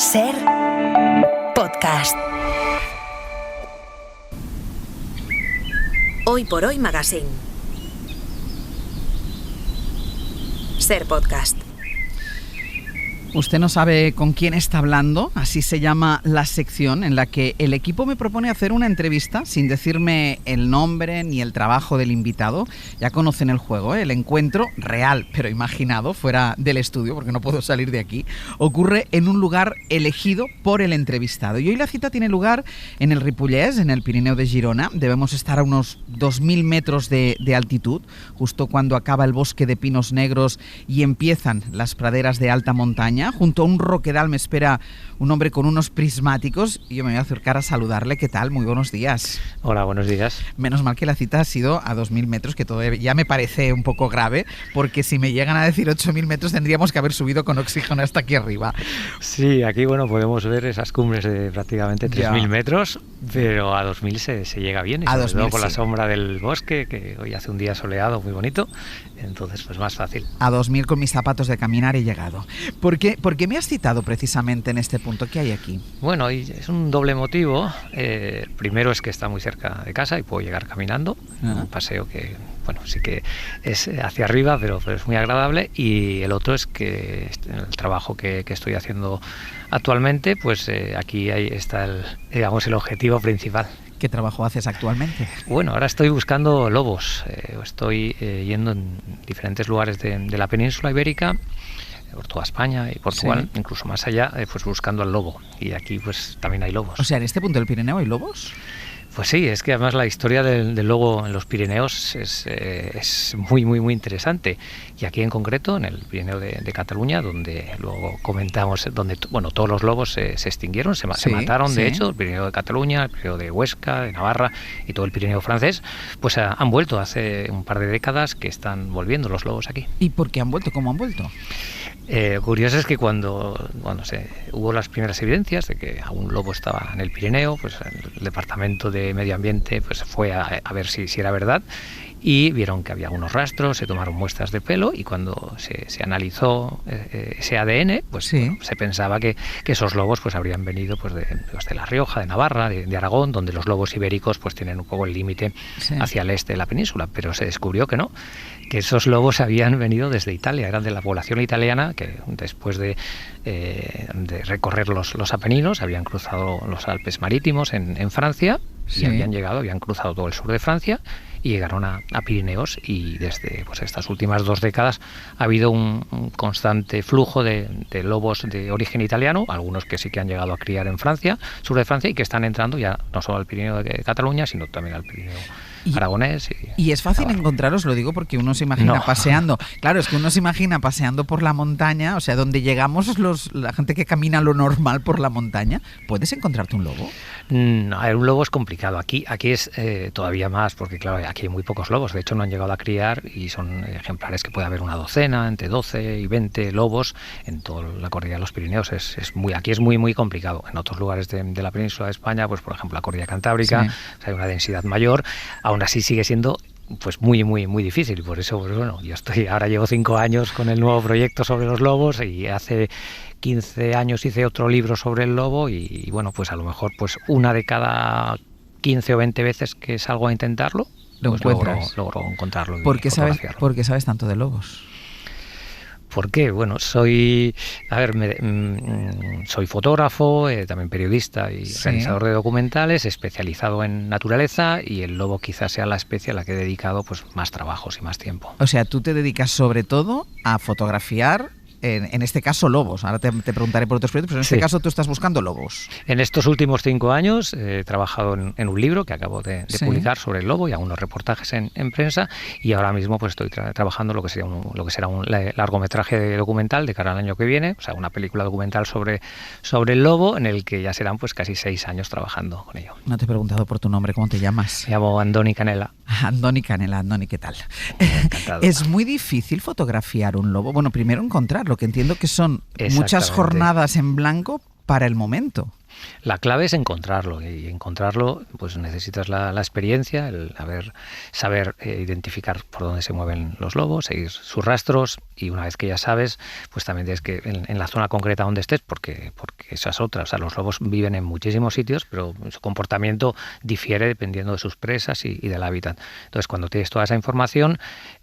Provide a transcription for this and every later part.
Ser podcast. Hoy por hoy Magazine. Ser podcast. Usted no sabe con quién está hablando, así se llama la sección en la que el equipo me propone hacer una entrevista sin decirme el nombre ni el trabajo del invitado. Ya conocen el juego, ¿eh? El encuentro real, pero imaginado, fuera del estudio, porque no puedo salir de aquí, ocurre en un lugar elegido por el entrevistado. Y hoy la cita tiene lugar en el Ripollès, en el Pirineo de Girona. Debemos estar a unos 2.000 metros de altitud, justo cuando acaba el bosque de pinos negros y empiezan las praderas de alta montaña. Junto a un roquedal me espera un hombre con unos prismáticos y yo me voy a acercar a saludarle. ¿Qué tal? Muy buenos días. Hola, buenos días. Menos mal que la cita ha sido a 2.000 metros, que todavía ya me parece un poco grave, porque si me llegan a decir 8.000 metros tendríamos que haber subido con oxígeno hasta aquí arriba. Sí, aquí podemos ver esas cumbres de prácticamente 3.000 metros, pero a 2.000 se llega bien, y a sobre 2000, todo con la sí. sombra del bosque, que hoy hace un día soleado muy bonito, entonces pues más fácil. A 2.000 con mis zapatos de caminar he llegado. ¿Por qué me has citado precisamente en este punto? ¿Qué hay aquí? Bueno, y es un doble motivo. Primero es que está muy cerca de casa y puedo llegar caminando, un paseo que, bueno, sí que es hacia arriba, pero es muy agradable. Y el otro es que el trabajo que estoy haciendo actualmente, pues aquí está el objetivo principal. ¿Qué trabajo haces actualmente? Bueno, ahora estoy buscando lobos. Estoy yendo en diferentes lugares de la península ibérica, por toda España y Portugal, sí, incluso más allá, pues buscando al lobo. Y aquí pues también hay lobos. O sea, ¿en este punto del Pirineo hay lobos? Pues sí, es que además la historia del lobo en los Pirineos es muy, muy, muy interesante. Y aquí en concreto, en el Pirineo de Cataluña, donde luego comentamos, donde todos los lobos se extinguieron, se mataron, de hecho, el Pirineo de Cataluña, el Pirineo de Huesca, de Navarra y todo el Pirineo francés, pues han vuelto hace un par de décadas que están volviendo los lobos aquí. ¿Y por qué han vuelto? ¿Cómo han vuelto? Curioso es que cuando hubo las primeras evidencias de que algún lobo estaba en el Pirineo, pues el Departamento de Medio Ambiente pues fue a ver si era verdad, y vieron que había unos rastros, se tomaron muestras de pelo, y cuando se analizó ese ADN, pues sí, bueno, se pensaba que esos lobos pues habrían venido pues de La Rioja, de Navarra, de Aragón, donde los lobos ibéricos pues tienen un poco el límite hacia el este de la península, pero se descubrió que no, que esos lobos habían venido desde Italia, eran de la población italiana que después de recorrer los Apeninos habían cruzado los Alpes marítimos en Francia, y habían cruzado todo el sur de Francia y llegaron a Pirineos, y desde pues estas últimas 2 décadas ha habido un constante flujo de lobos de origen italiano, algunos que sí que han llegado a criar en Francia, sur de Francia, y que están entrando ya no solo al Pirineo de Cataluña, sino también al Pirineo aragonés. Y es fácil encontraros, lo digo porque uno se imagina paseando. Claro, es que uno se imagina paseando por la montaña, o sea, donde llegamos la gente que camina lo normal por la montaña. ¿Puedes encontrarte un lobo? No, un lobo es complicado. Aquí es todavía más, porque claro, aquí hay muy pocos lobos. De hecho, no han llegado a criar, y son ejemplares que puede haber una docena, entre 12 y 20 lobos en toda la cordillera de los Pirineos. Aquí es muy, muy complicado. En otros lugares de la península de España, pues por ejemplo la cordillera cantábrica, hay una densidad mayor. Aún así sigue siendo pues muy, muy, muy difícil, y por eso, pues bueno, ahora llevo 5 años con el nuevo proyecto sobre los lobos, y hace 15 años hice otro libro sobre el lobo, y bueno, pues a lo mejor pues una de cada 15 o 20 veces que salgo a intentarlo, pues logro encontrarlo. ¿Por qué sabes tanto de lobos? ¿Por qué? Bueno, soy fotógrafo, también periodista y organizador de documentales, especializado en naturaleza, y el lobo quizás sea la especie a la que he dedicado pues más trabajos y más tiempo. O sea, tú te dedicas sobre todo a fotografiar, en este caso lobos. Ahora te preguntaré por otros proyectos, pero en este caso tú estás buscando lobos. En estos últimos 5 años he trabajado en un libro que acabo de publicar sobre el lobo, y algunos reportajes en prensa, y ahora mismo pues estoy trabajando lo que será un largometraje documental de cara al año que viene, o sea, una película documental sobre el lobo, en el que ya serán pues casi 6 años trabajando con ello. No te he preguntado por tu nombre, ¿cómo te llamas? Me llamo Andoni Canela. Andoni Canela. Andoni, ¿qué tal? Encantado. Es muy difícil fotografiar un lobo. Bueno, primero encontrarlo, que entiendo que son muchas jornadas en blanco para el momento. La clave es encontrarlo, y encontrarlo pues necesitas la experiencia, el saber identificar por dónde se mueven los lobos, seguir sus rastros, y una vez que ya sabes, pues también tienes que, en la zona concreta donde estés, porque esa es otra, o sea, los lobos viven en muchísimos sitios, pero su comportamiento difiere dependiendo de sus presas y del hábitat. Entonces, cuando tienes toda esa información,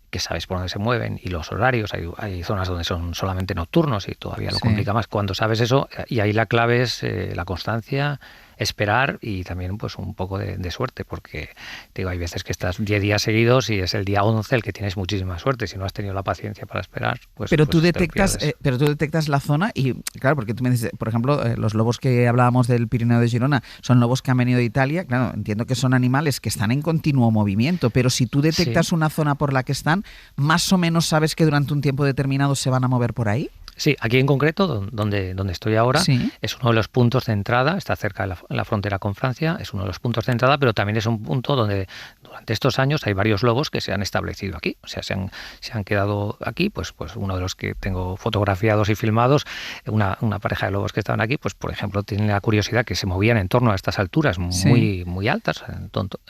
que sabes por dónde se mueven y los horarios, hay zonas donde son solamente nocturnos y todavía lo complica más. Cuando sabes eso, y ahí la clave es la constancia, esperar y también pues un poco de suerte, porque te digo, hay veces que estás 10 días seguidos y es el día 11 el que tienes muchísima suerte. Si no has tenido la paciencia para esperar, pues pero tú pues detectas la zona y claro, porque tú me dices, por ejemplo, los lobos que hablábamos del Pirineo de Girona son lobos que han venido de Italia. Claro, entiendo que son animales que están en continuo movimiento, pero si tú detectas una zona por la que están, más o menos sabes que durante un tiempo determinado se van a mover por ahí. Sí, aquí en concreto, donde estoy ahora, es uno de los puntos de entrada, está cerca de la frontera con Francia, es uno de los puntos de entrada, pero también es un punto donde durante estos años hay varios lobos que se han establecido aquí, o sea, se han quedado aquí, pues uno de los que tengo fotografiados y filmados, una pareja de lobos que estaban aquí, pues por ejemplo, tienen la curiosidad que se movían en torno a estas alturas muy altas,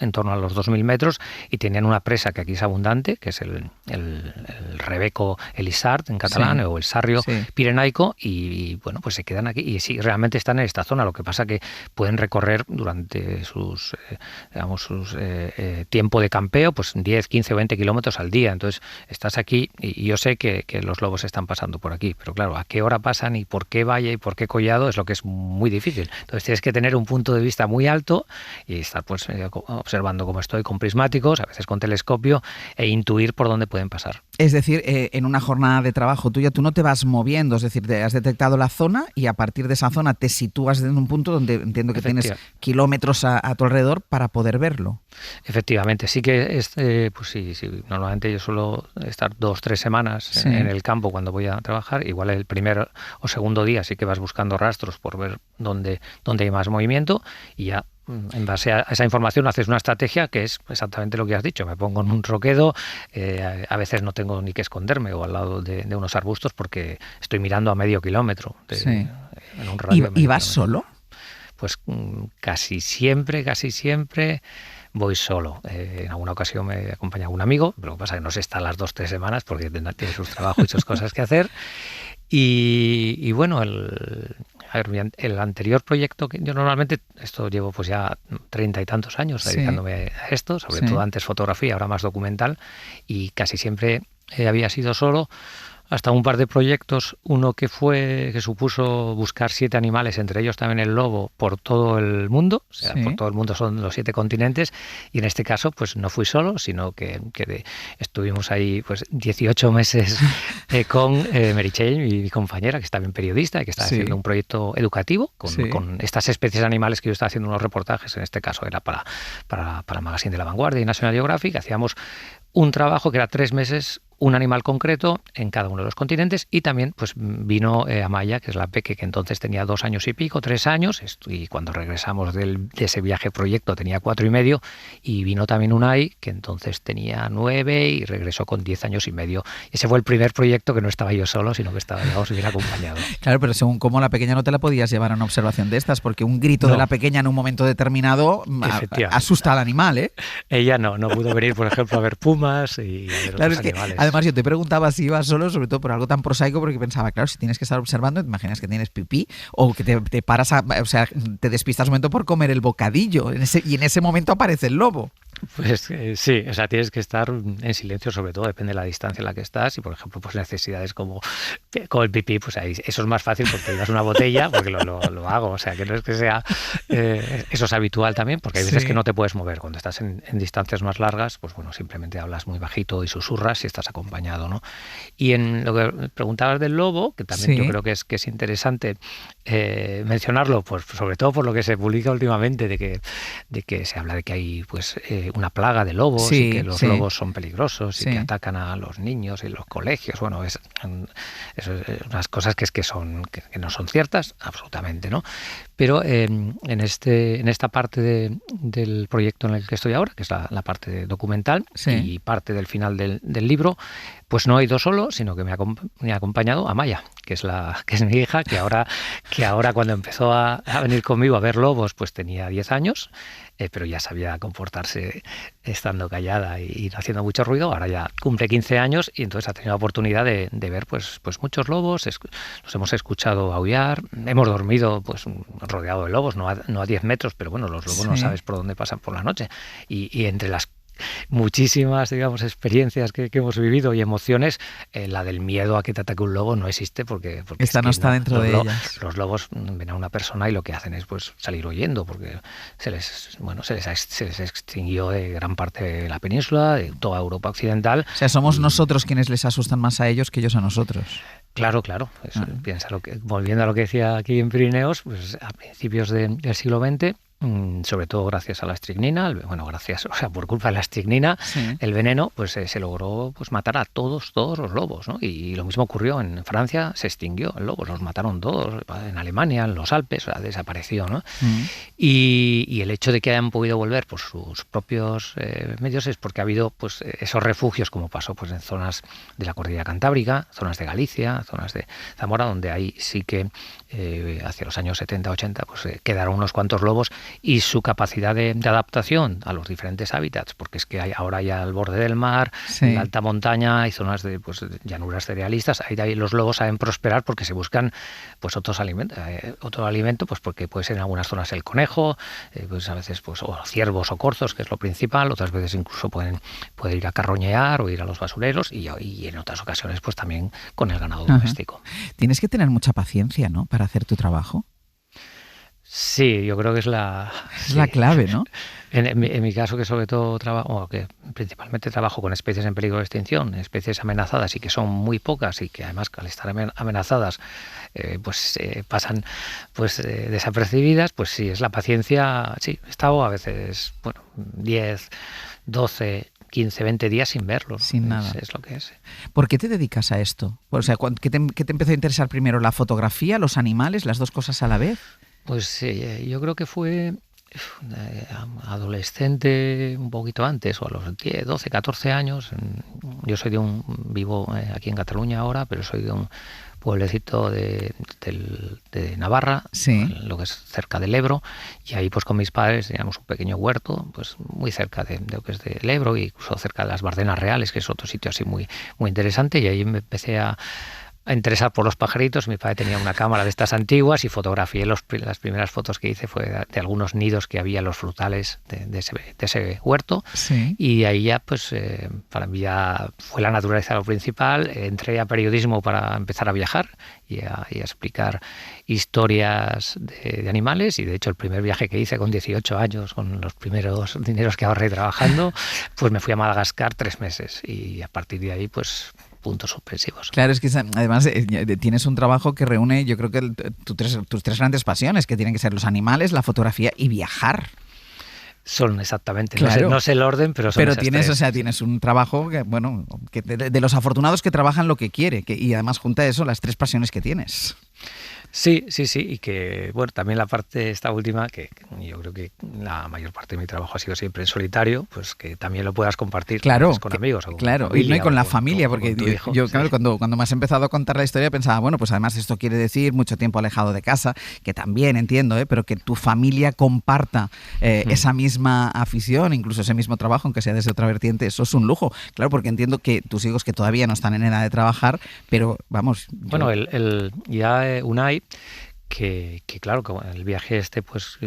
en torno a los 2.000 metros, y tenían una presa que aquí es abundante, que es el rebeco elisard en catalán, o el sarrio pirenaico, y bueno, pues se quedan aquí y sí, realmente están en esta zona. Lo que pasa que pueden recorrer durante sus tiempo de campeo, pues 10, 15 o 20 kilómetros al día. Entonces estás aquí y yo sé que los lobos están pasando por aquí, pero claro, a qué hora pasan y por qué valla y por qué collado es lo que es muy difícil. Entonces tienes que tener un punto de vista muy alto y estar pues observando como estoy, con prismáticos, a veces con telescopio, e intuir por dónde pueden pasar. Es decir, en una jornada de trabajo tuya tú no te vas moviendo, es decir, has detectado la zona y a partir de esa zona te sitúas en un punto donde entiendo que tienes kilómetros a tu alrededor para poder verlo. Efectivamente, sí que pues sí, normalmente yo suelo estar 2-3 semanas en el campo cuando voy a trabajar. Igual el primer o segundo día sí que vas buscando rastros por ver dónde hay más movimiento, y ya en base a esa información haces una estrategia que es exactamente lo que has dicho. Me pongo en un roquedo, a veces no tengo ni que esconderme, o al lado de unos arbustos, porque estoy mirando a medio kilómetro. En un radio ¿Y vas solo? Pues casi siempre voy solo. En alguna ocasión me acompaña un amigo, pero lo que pasa es que no se está las 2-3 semanas porque tiene sus trabajos y sus cosas que hacer. Y bueno, el anterior proyecto, que yo normalmente, esto llevo pues ya 30 y tantos años dedicándome a esto, sobre todo antes fotografía, ahora más documental, y casi siempre había sido solo, hasta un par de proyectos, uno que supuso buscar 7 animales, entre ellos también el lobo, por todo el mundo, o sea, por todo el mundo son los 7 continentes, y en este caso pues no fui solo, sino que estuvimos ahí pues 18 meses con Meritxell, mi compañera, que es también periodista y que está haciendo un proyecto educativo con estas especies animales, que yo estaba haciendo unos reportajes, en este caso era para Magazine de la Vanguardia y National Geographic. Hacíamos un trabajo que era 3 meses, un animal concreto en cada uno de los continentes, y también pues vino Amaya, que es la peque, que entonces tenía 2 años y pico, 3 años, y cuando regresamos de ese viaje proyecto tenía 4 y medio, y vino también Unai, que entonces tenía 9 y regresó con 10 años y medio. Ese fue el primer proyecto que no estaba yo solo, sino que estaba, digamos, bien acompañado. Claro, pero según cómo la pequeña no te la podías llevar a una observación de estas, porque un grito de la pequeña en un momento determinado asusta al animal, ¿eh? Ella no pudo venir, por ejemplo, a ver pumas y a ver otros animales. Además, yo te preguntaba si ibas solo, sobre todo por algo tan prosaico, porque pensaba, claro, si tienes que estar observando, te imaginas que tienes pipí o que te paras, o sea, te despistas un momento por comer el bocadillo, y en ese momento aparece el lobo. Pues sí, o sea, tienes que estar en silencio, sobre todo, depende de la distancia en la que estás, y por ejemplo, pues necesidades como el pipí, pues ahí eso es más fácil porque llevas una botella, porque lo hago, o sea, que no es que sea, eso es habitual también, porque hay veces que no te puedes mover. Cuando estás en distancias más largas, pues bueno, simplemente hablas muy bajito y susurras si estás acompañado, ¿no? Y en lo que preguntabas del lobo, que también yo creo que es interesante mencionarlo, pues sobre todo por lo que se publica últimamente, de que se habla de que hay pues una plaga de lobos, y que los lobos son peligrosos y que atacan a los niños en los colegios. Bueno, eso es unas cosas que no son ciertas, absolutamente, ¿no? Pero en esta parte del proyecto en el que estoy ahora, que es la parte documental, y y parte del final del libro, pues no he ido solo, sino que me ha acompañado Amaya, que es mi hija, que ahora cuando empezó a venir conmigo a ver lobos, pues tenía 10 años, pero ya sabía comportarse estando callada y no haciendo mucho ruido. Ahora ya cumple 15 años y entonces ha tenido la oportunidad de ver pues muchos lobos, los hemos escuchado aullar, hemos dormido pues rodeado de lobos, no a 10 metros, pero bueno, los lobos no sabes por dónde pasan por la noche. Y entre las muchísimas, digamos, experiencias que hemos vivido y emociones, la del miedo a que te ataque un lobo no existe porque esta no está dentro de ellas. Los lobos ven a una persona y lo que hacen es pues salir huyendo porque se les extinguió de gran parte de la península, de toda Europa occidental. O sea, somos nosotros quienes les asustan más a ellos que ellos a nosotros. Claro. Piensa volviendo a lo que decía aquí en Pirineos, pues a principios del siglo XX, sobre todo gracias a la estricnina, por culpa de la estricnina, el veneno, pues se logró pues matar a todos los lobos, ¿no? Y lo mismo ocurrió en Francia, se extinguió el lobo, los mataron todos, en Alemania, en los Alpes, desapareció, ¿no? Y el hecho de que hayan podido volver por sus propios medios es porque ha habido pues esos refugios, como pasó pues en zonas de la cordillera Cantábrica, zonas de Galicia, zonas de Zamora, donde ahí sí que hacia los años 70-80 pues quedaron unos cuantos lobos, y su capacidad de adaptación a los diferentes hábitats, porque es que ahora ya al borde del mar, en la alta montaña, hay zonas de pues llanuras cerealistas, ahí los lobos saben prosperar porque se buscan pues otro alimento, pues porque puede ser en algunas zonas el conejo, pues a veces pues o ciervos o corzos, que es lo principal, otras veces incluso pueden ir a carroñear o ir a los basureros y en otras ocasiones pues también con el ganado doméstico. Tienes que tener mucha paciencia, ¿no?, para hacer tu trabajo. Sí, yo creo que es la clave, ¿no? En mi caso, que sobre todo que principalmente trabajo con especies en peligro de extinción, especies amenazadas y que son muy pocas y que además al estar amenazadas pasan pues desapercibidas, pues sí, es la paciencia. Sí, he estado a veces 10, 12, 15, 20 días sin verlo. Sin nada. Es lo que es. ¿Por qué te dedicas a esto? O sea, ¿qué te empezó a interesar primero? ¿La fotografía, los animales, las dos cosas a la vez? Pues yo creo que fue adolescente un poquito antes, o a los 10, 12, 14 años. Yo vivo aquí en Cataluña ahora, pero soy de un pueblecito de Navarra, lo que es cerca del Ebro, y ahí pues con mis padres teníamos un pequeño huerto, pues muy cerca de lo que es del Ebro, y incluso cerca de las Bardenas Reales, que es otro sitio así muy, muy interesante, y ahí me empecé a interesar por los pajaritos. Mi padre tenía una cámara de estas antiguas y fotografié las primeras fotos que hice fue de algunos nidos que había en los frutales de ese huerto. Y ahí ya pues para mí ya fue la naturaleza lo principal. Entré a periodismo para empezar a viajar y a explicar historias de animales, y de hecho el primer viaje que hice con 18 años, con los primeros dineros que ahorré trabajando, pues me fui a Madagascar 3 meses, y a partir de ahí pues puntos suspensivos. Claro, es que además tienes un trabajo que reúne, yo creo que tus tres grandes pasiones, que tienen que ser los animales, la fotografía y viajar. Son exactamente, claro. No sé el orden, pero son esas tienes, tres. Tienes un trabajo que de los afortunados que trabajan lo que quiere, y además junta eso las 3 pasiones que tienes. Sí, y que, también la parte esta última, que yo creo que la mayor parte de mi trabajo ha sido siempre en solitario, pues que también lo puedas compartir con amigos. O con familia, y con la familia, porque yo sí. Cuando me has empezado a contar la historia pensaba, pues además esto quiere decir mucho tiempo alejado de casa, que también entiendo, pero que tu familia comparta esa misma afición, incluso ese mismo trabajo, aunque sea desde otra vertiente, eso es un lujo. Claro, porque entiendo que tus hijos, que todavía no están en edad de trabajar, pero vamos... Unai, que claro, que el viaje pues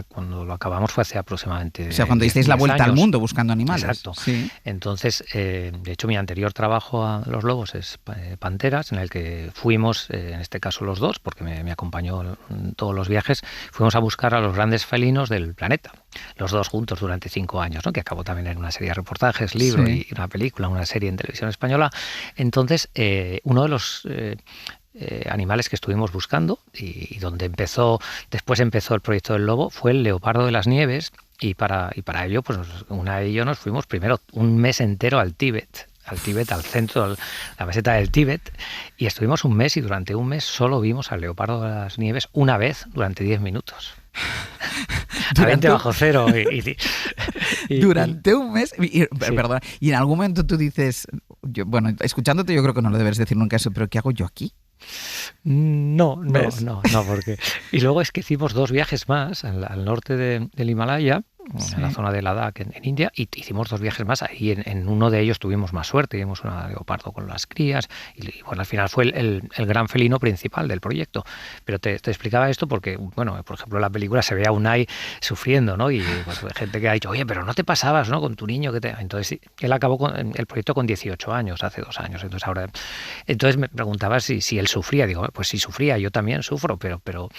cuando lo acabamos fue hace aproximadamente... O sea, cuando disteis la vuelta años. Al mundo buscando animales. Exacto. Sí. Entonces, de hecho, mi anterior trabajo a los lobos es Panteras, en el que fuimos, en este caso los dos, porque me acompañó en todos los viajes, fuimos a buscar a los grandes felinos del planeta, los dos juntos durante 5 años, ¿no? Que acabó también en una serie de reportajes, libro y una película, una serie en televisión española. Entonces, uno de los... animales que estuvimos buscando y donde después empezó el proyecto del lobo fue el leopardo de las nieves, y para ello pues Unai y yo nos fuimos primero un mes entero al Tíbet, al centro, la meseta del Tíbet, y estuvimos un mes, y durante un mes solo vimos al leopardo de las nieves una vez durante 10 minutos. A 20 bajo cero. Durante un mes. Perdón. Y en algún momento tú dices, bueno, escuchándote yo creo que no lo debes decir nunca eso, pero ¿qué hago yo aquí? No, porque... Y luego es que hicimos 2 viajes más al norte del Himalaya, en la zona de Ladakh, en India, y hicimos 2 viajes más. Ahí en uno de ellos tuvimos más suerte, vimos un leopardo con las crías, y bueno, al final fue el gran felino principal del proyecto. Pero te explicaba esto porque, bueno, por ejemplo, en la película se ve a Unai sufriendo, ¿no? Y pues gente que ha dicho, oye, pero no te pasabas, ¿no? Con tu niño. Entonces, él acabó con el proyecto con 18 años, hace 2 años. Entonces me preguntaba si él sufría. Digo, pues sí sufría, yo también sufro, pero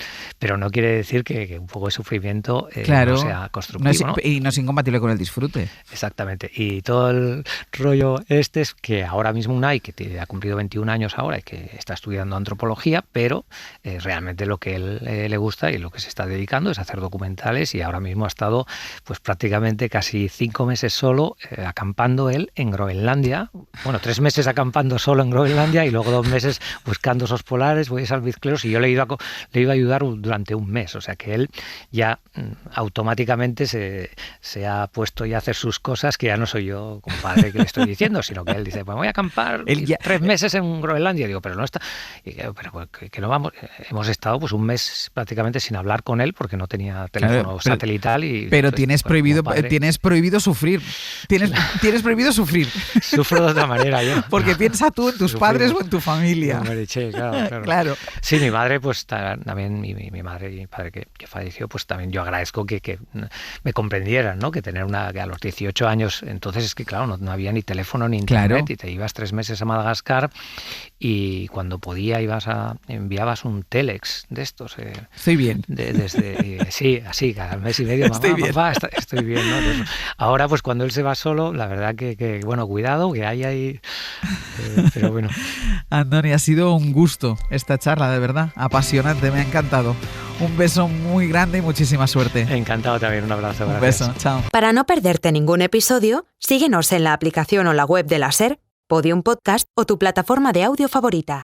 no quiere decir que un poco de sufrimiento claro, no sea constructivo. ¿no? Y no es incompatible con el disfrute. Exactamente. Y todo el rollo es que ahora mismo Unai, que ha cumplido 21 años ahora y que está estudiando antropología, pero realmente lo que él le gusta y lo que se está dedicando es hacer documentales, y ahora mismo ha estado pues prácticamente casi 5 meses solo acampando él en Groenlandia. Bueno, 3 meses acampando solo en Groenlandia y luego 2 meses buscando osos polares, bueyes albizcleros, y yo le iba a ayudar durante un mes. O sea que él ya automáticamente se ha puesto ya a hacer sus cosas, que ya no soy yo como padre que le estoy diciendo, sino que él dice, pues voy a acampar 3 meses en Groenlandia. Digo, pero no está... Pero que no vamos... Hemos estado pues un mes prácticamente sin hablar con él porque no tenía teléfono satelital. Pero tienes prohibido sufrir. Tienes prohibido sufrir. Sufro de otra manera yo. Porque piensa tú en tus padres o en tu familia. Claro. Sí, mi madre, pues también, mi madre y mi padre que falleció, pues también yo agradezco que me comprendieran, ¿no? Que tener que a los 18 años, entonces es que claro, no había ni teléfono ni internet, y te ibas 3 meses a Madagascar y cuando podía enviabas un telex de estos. Estoy bien. Sí, así, cada mes y medio, mamá, estoy bien, ¿no? Entonces, ahora, pues cuando él se va solo, la verdad que bueno, cuidado, que hay ahí... pero bueno. Andoni, ha sido un gusto esta charla, de verdad, apasionante, me ha encantado. Un beso muy grande y muchísima suerte. Encantado también, un abrazo. Un beso, chao. Para no perderte ningún episodio, síguenos en la aplicación o la web de la SER, Podium Podcast o tu plataforma de audio favorita.